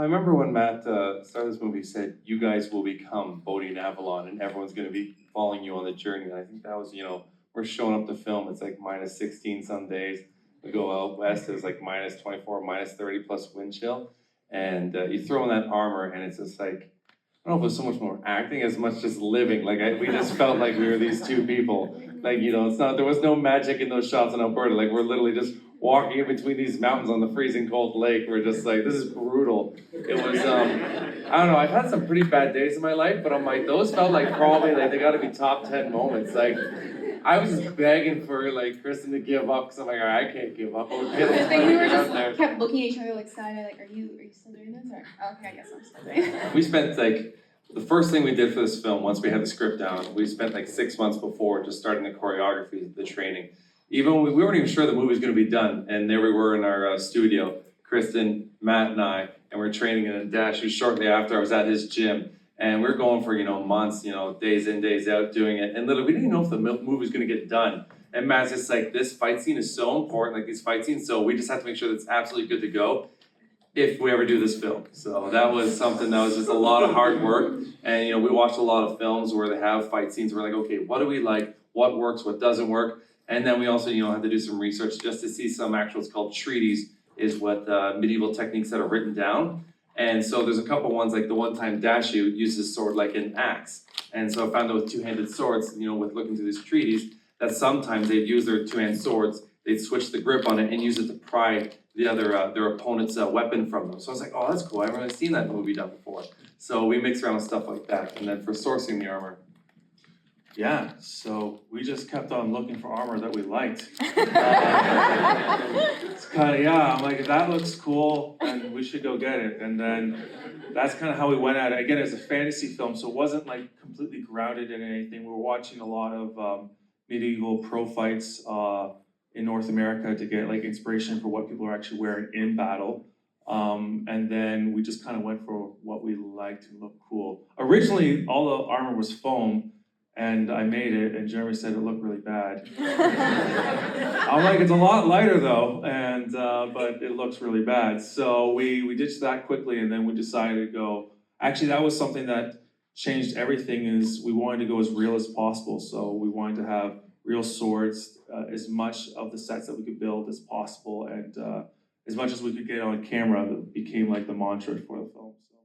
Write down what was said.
remember when Matt started this movie, he said, "You guys will become Bodhi and Avalon, and everyone's going to be following you on the journey." And I think that was, we're showing up to film. It's like minus 16 some days. We go out west. It was like minus 24, minus 30 plus wind chill, and you throw in that armor, and it's just like, I don't know if it was so much more acting as much just living. Like we just felt like we were these two people. Like it's not. There was no magic in those shots in Alberta. Like we're literally just walking in between these mountains on the freezing cold lake. We're just like, this is brutal. It was. I don't know. I've had some pretty bad days in my life, but I'm like, those felt like probably like they got to be top 10 moments. Like I was just begging for like Kristen to give up because I'm like, all right, I can't give up. I think we were just kept looking at each other like side eye, like, are you still doing this? Or okay, I guess I'm still doing it. We spent like the first thing we did for this film, once we had the script down, we spent like 6 months before just starting the choreography, the training. Even when we weren't even sure the movie was going to be done, and there we were in our studio, Kristen, Matt, and I, and we're training in Dashu. Shortly after, I was at his gym, and we were going for months, days in, days out, doing it, and literally we didn't know if the movie was going to get done. And Matt's just like, this fight scene is so important, like these fight scenes, so we just have to make sure that it's absolutely good to go if we ever do this film. So that was something that was just a lot of hard work. And we watched a lot of films where they have fight scenes. We're like, okay, what do we like? What works? What doesn't work? And then we also, had to do some research just to see some actual, it's called treaties, is what medieval techniques that are written down. And so there's a couple ones, like the one time Dashu uses sword like an axe. And so I found out with two-handed swords, with looking through these treaties, that sometimes they'd use their two-handed swords, they'd switch the grip on it and use it to pry the other their opponent's weapon from them. So I was like, oh, that's cool. I haven't really seen that movie done before. So we mix around with stuff like that. And then for sourcing the armor. Yeah, so we just kept on looking for armor that we liked. It's kind of, I'm like, that looks cool, and we should go get it. And then that's kind of how we went at it. Again, it's a fantasy film, so it wasn't like completely grounded in anything. We were watching a lot of medieval pro fights in North America to get like inspiration for what people are actually wearing in battle. And then we just kind of went for what we liked and looked cool. Originally, all the armor was foam, and I made it, and Jeremy said it looked really bad. I'm like, it's a lot lighter though, and but it looks really bad. So we ditched that quickly, and then we decided to go. Actually, that was something that changed everything. Is we wanted to go as real as possible. So we wanted to have real swords, as much of the sets that we could build as possible, and as much as we could get on camera. That became like the mantra for the film. So.